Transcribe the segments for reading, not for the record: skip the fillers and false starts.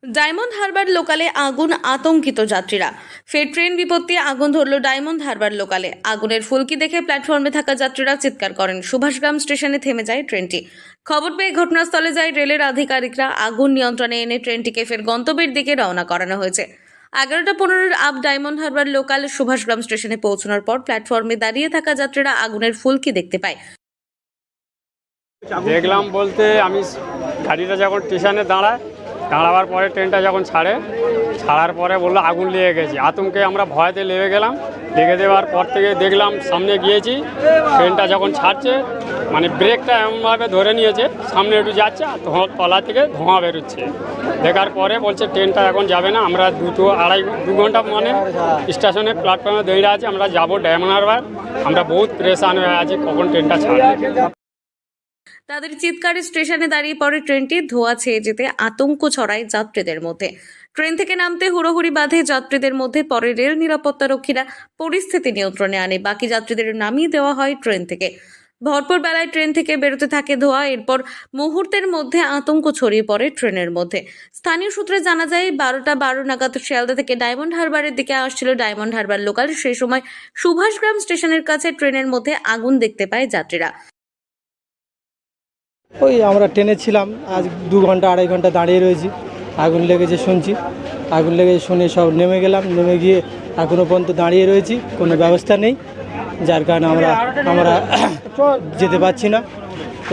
Diamond Harbour লোকালে আগুন, আতঙ্কিত যাত্রীরা। ফের ট্রেন বিপত্তি, আগুন ধরল ডায়মন্ড হারবার লোকালে। আগুনের ফুলকি দেখে প্ল্যাটফর্মে থাকা যাত্রীরা চিৎকার করেন। সুভাষগ্রাম স্টেশনে থেমে যায় ট্রেনটি। খবর পেয়ে ঘটনাস্থলে যায় রেলের আধিকারিকরা। আগুন নিয়ন্ত্রণে এনে ট্রেনটিকে ফের গন্তব্যের দিকে রওনা করানো হয়েছে। 11:15 up diamond Harbour local Subhashgram স্টেশনে পৌঁছানোর পর প্ল্যাটফর্মে দাঁড়িয়ে থাকা যাত্রীরা আগুনের ফুলকি দেখতে পায়। দেখলাম বলতে আমি গাড়িটা যখন স্টেশনে দাঁড়াবার পরে ট্রেনটা যখন ছাড়ার পরে বললো আগুন লেগে গেছে। আতঙ্কে আমরা ভয়তে লেগে গেলাম। লেগে দেওয়ার পর থেকে দেখলাম সামনে গিয়েছি, ট্রেনটা যখন ছাড়ছে মানে ব্রেকটা এমনভাবে ধরে নিয়েছে, সামনে একটু যাচ্ছে আর তলা থেকে ধোঁয়া বেরোচ্ছে। দেখার পরে বলছে ট্রেনটা এখন যাবে না। আমরা 2 ঘন্টা মানে স্টেশনে প্ল্যাটফর্মে দাঁড়িয়ে আছি, আমরা যাবো ডায়মন্ড হারবার। আমরা বহুত প্রেশান হয়ে আছি কখন ট্রেনটা ছাড়বে। তাদের চিৎকারে স্টেশনে দাঁড়িয়ে পড়ে ট্রেনটি। ধোঁয়া ছেয়ে যেতে আতঙ্ক ছড়ায় যাত্রীদের মধ্যে। ট্রেন থেকে নামতে হুড়োহুড়ি বাঁধে যাত্রীদের মধ্যে। পরে রেল নিরাপত্তা রক্ষীরা পরিস্থিতি নিয়ন্ত্রণে আনে। বাকি যাত্রীদের নামিয়ে দেওয়া হয় ট্রেন থেকে। ভরপুর বেলায় ট্রেন থেকে বেরোতে থাকে ধোঁয়া। এরপর মুহূর্তের মধ্যে আতঙ্ক ছড়িয়ে পড়ে ট্রেনের মধ্যে। স্থানীয় সূত্রে জানা যায় 12:12 নাগাদ শিয়ালদা থেকে ডায়মন্ড হারবারের দিকে আসছিল ডায়মন্ড হারবার লোকাল। সেই সময় সুভাষগ্রাম স্টেশনের কাছে ট্রেনের মধ্যে আগুন দেখতে পায় যাত্রীরা। ওই আমরা ট্রেনে ছিলাম, আজ 2 ঘন্টা 2.5 ঘন্টা দাঁড়িয়ে রয়েছি। আগুন লেগেছে শুনছি, আগুন লেগেছে শুনে সব নেমে গেলাম। নেমে গিয়ে এখনও পর্যন্ত দাঁড়িয়ে রয়েছি, কোনো ব্যবস্থা নেই, যার কারণে আমরা যেতে পারছি না,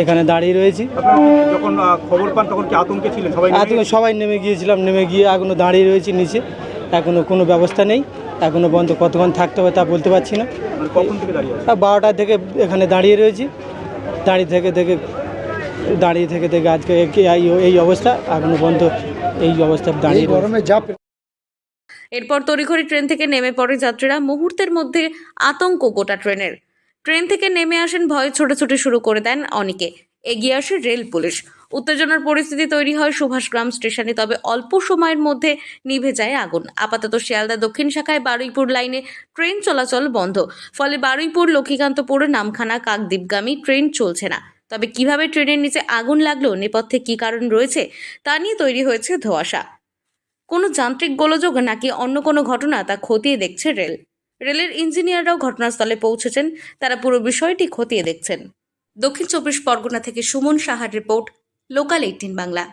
এখানে দাঁড়িয়ে রয়েছি। যখন খবর পান তখন কি আতঙ্কে ছিলেন সবাই? সবাই নেমে গিয়েছিলাম, নেমে গিয়ে এখনও দাঁড়িয়ে রয়েছি নিচে। এখনও কোনো ব্যবস্থা নেই, এখনও পর্যন্ত কতক্ষণ থাকতে হবে তা বলতে পারছি না। কখন থেকে দাঁড়িয়ে? 12টা থেকে এখানে দাঁড়িয়ে রয়েছি। দাঁড়িয়ে থেকে আজকে এই অবস্থা, এখনো পর্যন্ত এই অবস্থা দাঁড়িয়ে গরমে যা। এরপর তড়িঘড়ি ট্রেন থেকে নেমে পড়ে যাত্রীরা। মুহূর্তের মধ্যে আতঙ্ক গোটা ট্রেনের। ট্রেন থেকে নেমে আসেন, ভয়ে ছোটাছুটি শুরু করে দেন অনেকে। এগিয়ে আসে রেল পুলিশ। উত্তেজনার পরিস্থিতি তৈরি হয় সুভাষগ্রাম স্টেশনে। তবে অল্প সময়ের মধ্যে নিভে যায় আগুন। আপাতত শিয়ালদা দক্ষিণ শাখায় বারুইপুর লাইনে ট্রেন চলাচল বন্ধ। ফলে বারুইপুর, লক্ষ্মীকান্তপুর, নামখানা, কাকদ্বীপগামী ট্রেন চলছে না। তবে কিভাবে ট্রেনের নিচে আগুন লাগলো, নেপথ্যে কী কারণ রয়েছে তা নিয়ে তৈরি হয়েছে ধোঁয়াশা। কোনো যান্ত্রিক গোলযোগ নাকি অন্য কোনো ঘটনা তা খতিয়ে দেখছে রেল। রেলের ইঞ্জিনিয়াররাও ঘটনাস্থলে পৌঁছেছেন। তারা পুরো বিষয়টি খতিয়ে দেখছেন। দক্ষিণ 24 পরগনা থেকে সুমন সাহার রিপোর্ট, লোকাল 18 বাংলা।